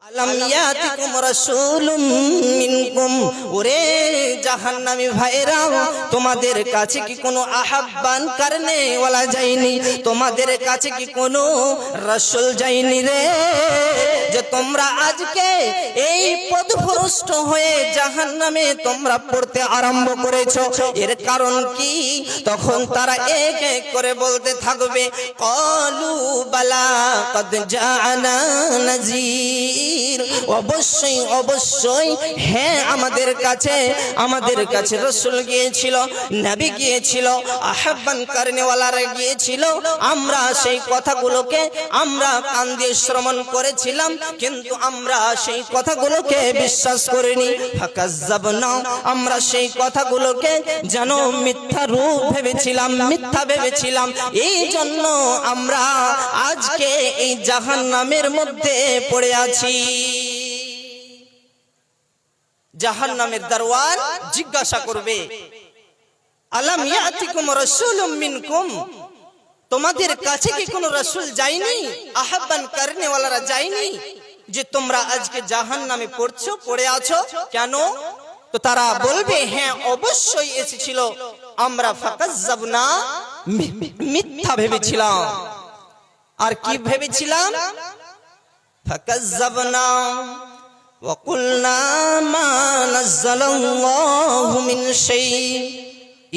আলাম ইয়াতিকুম রাসূলুম মিনকুম, ওরে জাহান্নামী ভাইরা, তোমাদের কাছে কি কোনো আহ্বান করনে ওয়ালা যায়নি? তোমাদের কাছে কি কোনো রাসূল যায়নি রে, যে তোমরা আজকে এই পথভ্রষ্ট হয়ে জাহান্নামে তোমরা পড়তে আরম্ভ করেছো? এর কারণ কি? তখন তারা এক এক করে বলতে থাকবে, ক্বালু বালা কদ জাআনা নাযীর, অবশ্যই অবশ্যই হ্যাঁ, আমাদের কাছে রাসূল গিয়েছিল, নবী গিয়েছিল, আহ্বান করনেওয়ালারা গিয়েছিল। আমরা সেই কথাগুলোকে আমরা কান দিয়ে শ্রবণ করেছিলাম, কিন্তু আমরা সেই কথাগুলোকে বিশ্বাস করিনি। ফাকাজ্জাবনা, আমরা সেই কথাগুলোকে যেন মিথ্যা রূপ ভেবেছিলাম, মিথ্যা ভেবেছিলাম। এই জন্য আমরা আজকে এই জাহান্নামের মধ্যে পড়ে আছি। জাহান্নামের দরওয়ান জিজ্ঞাসা করবে, আলাম ইয়াতিকুম রাসূলুম মিনকুম, তোমাদের কাছে কি কোনো রাসূল যায়নি, আহ্বান করনেওয়ালারা যায়নি, যে তোমরা আজকে জাহান্নামে পড়ে আছো? কেন? তো তারা বলবে, হ্যাঁ অবশ্যই এসেছিল, আমরা ফাকাজ্জাবনা, মিথ্যা ভেবেছিলাম। আর কি ভেবেছিলাম? ফাকাজ্জাবনা ওয়া কুলনা মা নাযালাল্লাহু মিন শাই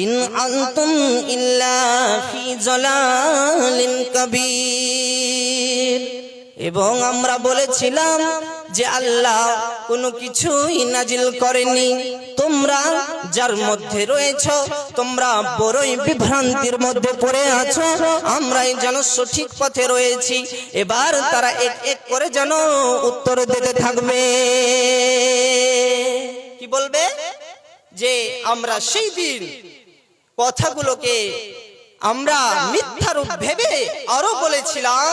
ইন আনতুম ইল্লা ফি যালালিন কাবীর, এবং আমরা বলেছিলাম যে আল্লাহ কোনো কিছুই নাজিল করেনি, তোমরা যার মধ্যে রয়েছো তোমরা বড়ই বিভ্রান্তির মধ্যে পড়ে আছো, আমরাই যেন সঠিক পথে রয়েছি। এবার তারা এক এক করে যেন উত্তর দিতে থাকবে। কি বলবে? যে আমরা সেই দিন কথাগুলোকে আমরা মিথ্যা রূপ ভেবে আরো বলেছিলাম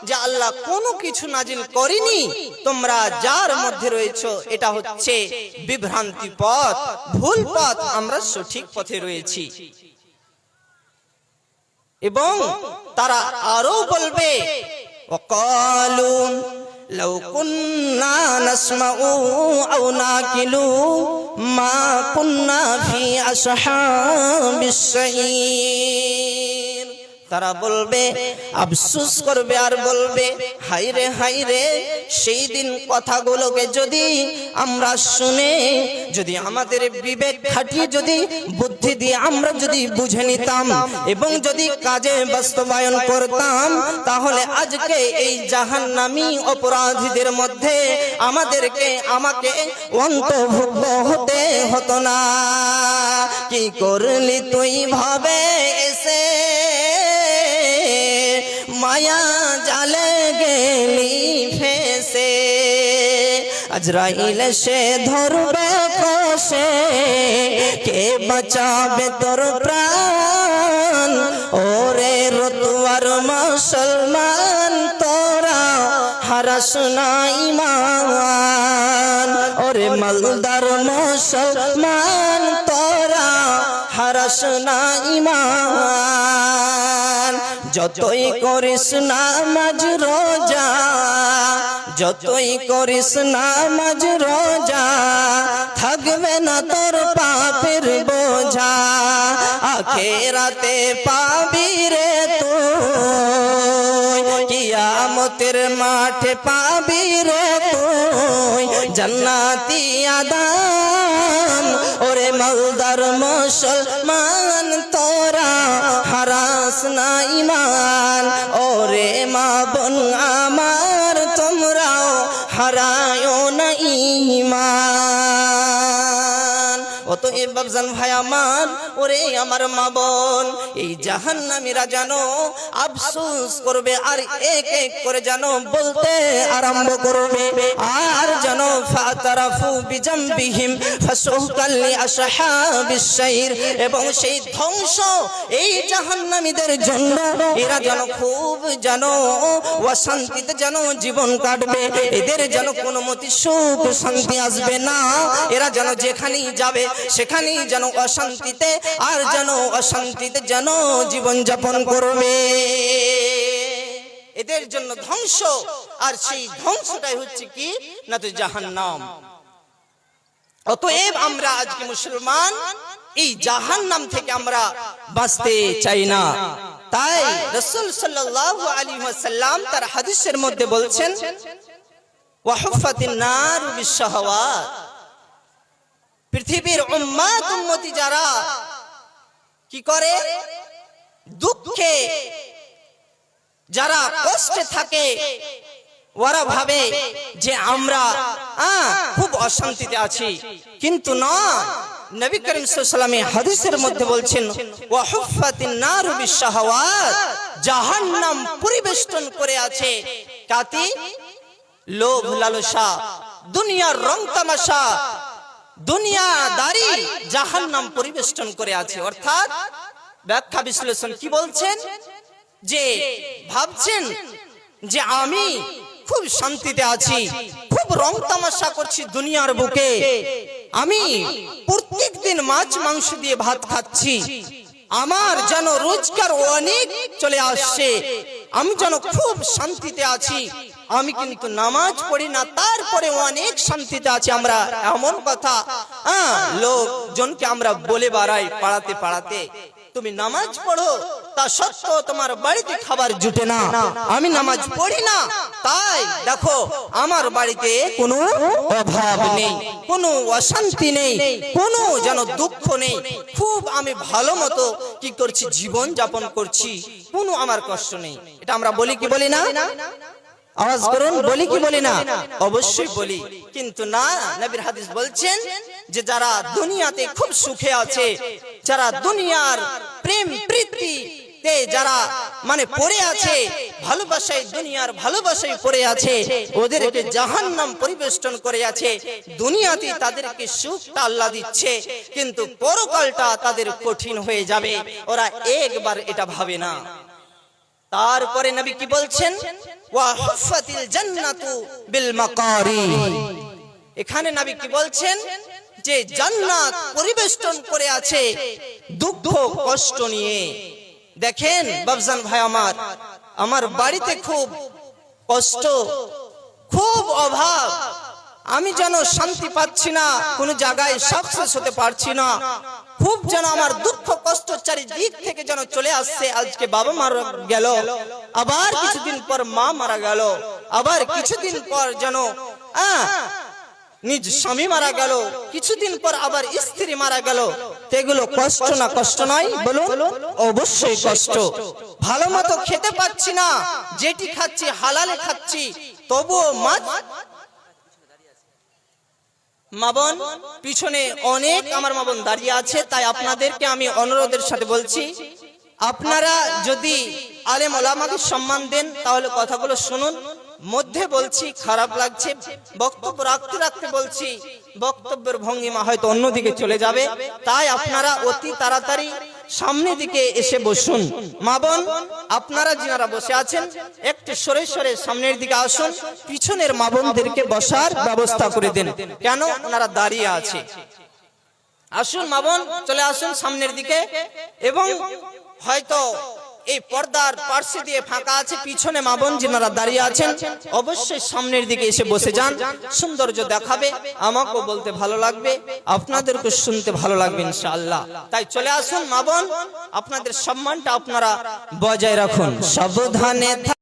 যে আল্লাহ কোনো কিছু নাজিল করেনি, তোমরা যার মধ্যে রয়েছো এটা হচ্ছে বিভ্রান্তি পথ, ভুল পথ, আমরা সঠিক পথে রয়েছি। এবং তারা আরো বলবে, ওয়াকালু লাউ কুন্না নাসমাউ আও নাকিলু মা কুন্না ফি আসহাবিস সাঈর, তারা বলবে, আফসোস করবে আর বলবে, হায়রে হায়রে, সেই দিন কথাগুলোকে যদি আমরা শুনে, যদি আমাদের বিবেক খাটিয়ে, যদি বুদ্ধি দিয়ে আমরা যদি বুঝে নিতাম এবং যদি কাজে বাস্তবায়ন করতাম, তাহলে আজকে এই জাহান্নামী অপরাধীদের মধ্যে আমাকে অন্তর্ভুক্ত হতে হতো না। কি করলি তুই ভাবে এসে, মায়া জালে গেলি ফেসে, আজরাইল সে ধরবে কষে, কে বাঁচাবে তোর প্রাণ? ওরে রতুয়ার মুসলমান, তোরা হারাস না ঈমান, ওরে মালদার মুসলমান, তোরা হারাস না ঈমান। যতই করিস নামাজ রোজা, যতই করিস নামাজ রোজা, থাকবে না তোর পাপের বোঝা, আখিরাতে পাবি রে তুই, কিয়ামতের মাঠে পাবি রে তুই জান্নাতি আদম। ওরে মালদার মুসলমান, তোরা হারাস না ঈমান, ওরে মা বোন আমার, তোমরাও হারায় না ঈমান। অতএব বাবজান ভাই আমার, ওরে আমার মা বোন, এই জাহান্নামীরা যেন আফসোস করবে আর এক এক করে যেন বলতে আরম্ভ করবে, আর যেন ফাতারাফু বিজামবিহিম ফাসুকাল লিআসহাবিস সাইর, এবং সেই ধ্বংস এই জাহান্নামীদের জন্য, এরা যেন খুব যেন অশান্তিতে যেন জীবন কাটবে, এদের যেন কোনো মতে সুখ শান্তি আসবে না, এরা যেন যেখানেই যাবে সেখানেই যেন অশান্তিতে আর যেন অশান্তিতে যেন জীবন যাপন করবে। এদের জন্য ধ্বংস, আর সেই ধ্বংসটাই হচ্ছে কি না তো জাহান্নাম। অতএব আমরা আজকে মুসলমান এই জাহান্নাম থেকে আমরা বাঁচতে চাই না। তাই রাসূল সাল্লাল্লাহু আলাইহি ওয়াসাল্লাম তার হাদিসের মধ্যে বলছেন ওয়া হুফাতিন নারু বিশ-শাহাওয়াত, পৃথিবীর উম্মাত উম্মতি যারা কি করে, দুঃখে যারা কষ্টে থাকে, ওরা ভাবে যে আমরা খুব অশান্তিতে আছি, কিন্তু না, নবী করিম সাল্লাল্লাহু আলাইহি ওয়াসাল্লাম হাদিসের মধ্যে বলছেন ওয়া হুফাতিন নারু বিশ-শাহাওয়াত, জাহান্নাম পরিবেষ্টন করে আছে কাতি, লোভ লালসা, দুনিয়ার রং তামাশা, দুনিয়াদারি জাহান্নাম পরিবেষ্টন করে আছে। অর্থাৎ ব্যাখ্যা বিশ্লেষণ কি বলছেন, যে ভাবছেন যে আমি খুব শান্তিতে আছি, খুব রং তামাশা করছি দুনিয়ার বুকে, আমি প্রত্যেকদিন মাছ মাংস দিয়ে ভাত খাচ্ছি, আমার যেন রোজগার অনেক চলে আসছে, আমি যেন খুব শান্তিতে আছি, আমি কিন্তু নামাজ পড়ি না, তারপরে অনেক শান্তিতে আছি। আমরা এমন কথা লোকজনকে আমরা বলে বেড়াই পাড়াতে পাড়াতে, তুমি নামাজ পড়ো, তা সত্ত্বেও তোমার বাড়িতে খাবার জুটে না, আমি নামাজ পড়ি না, তাই দেখো আমার বাড়িতে কোনো অভাব নেই, কোনো অশান্তি নেই, কোনো যেন দুঃখ নেই, খুব আমি ভালো মতো কি করছি, জীবন যাপন করছি, কোনো আমার কষ্ট নেই। এটা আমরা বলি কি বলি না? আওয়াজ করুন, বলি কি বলি না? অবশ্যই বলি। কিন্তু না, নবীর হাদিস বলছেন যে যারা দুনিয়াতে খুব সুখে আছে, যারা দুনিয়ার প্রেম প্রীতিতে যারা মানে পড়ে আছে, ভালোবাসায় দুনিয়ার ভালোবাসায় পড়ে আছে, ওদেরকে জাহান্নাম পরিবেষ্টন করে আছে। দুনিয়াতে তাদেরকে সুখটা আল্লাহ দিচ্ছে, কিন্তু পরকালটা তাদের কঠিন হয়ে যাবে, ওরা একবার এটা ভাবে না। তারপরে নবী কি বলছেন, ওয়া হুফাতিল জান্নাতু বিল মাকারি, এখানে নবী কি বলছেন যে জান্নাত পরিবেষ্টন করে আছে দুঃখ কষ্ট নিয়ে। দেখেন বাবজান ভাই আমার, আমার বাড়িতে খুব কষ্ট, খুব অভাব, আমি যেন শান্তি পাচ্ছি না, কোন জায়গায় সাকসেস হতে পারছি না, খুব যেন আমার দুঃখ কষ্ট চারিদিক থেকে যেন চলে আসছে। আজকে বাবা মারা গেল, আবার কিছুদিন পর মা মারা গেল, আবার কিছুদিন পর যেন নিজ স্বামী মারা গেল, কিছুদিন পর আবার স্ত্রী মারা গেল। এগুলো কষ্ট না কষ্ট নয়? বলুন, অবশ্যই কষ্ট। ভালো মতো খেতে পাচ্ছি না, যেটি খাচ্ছি হালালে খাচ্ছি, তবুও মা বোন পিছনে অনেক আমার মা বোন দাঁড়িয়ে আছে, তাই আপনাদেরকে আমি অনুরোধের সাথে বলছি, আপনারা যদি আলেম ওলামাকে সম্মান দেন তাহলে কথাগুলো শুনুন। মধ্যে বলছি, খারাপ লাগছে, বক্তব্য রাখতে রাখতে বলছি, বক্তব্যের ভঙ্গিমা হয়তো অন্যদিকে চলে যাবে, তাই আপনারা অতি তাড়াতাড়ি সামনের দিকে এসে বসুন। মা বোন আপনারা যারা বসে আছেন একটু সরে সরে সামনের দিকে আসুন, পিছনের মা বোনদেরকে বসার ব্যবস্থা করে দেন, কেন ওনারা দাঁড়িয়ে আছে। আসুন মা বোন, চলে আসুন সামনের দিকে। এবং হয়তো এই পর্দার পার্শ্বে দিয়ে ফাঁকা আছে, পিছনে মা বোন যারা দাঁড়িয়ে আছেন অবশ্যই সামনের দিকে এসে বসে যান, সৌন্দর্য দেখাবে, আমাকেও বলতে ভালো লাগবে, আপনাদেরকে শুনতে ভালো লাগবে ইনশাআল্লাহ। তাই চলে আসুন মা বোন, আপনাদের সম্মানটা আপনারা বজায় রাখুন। সাবধানে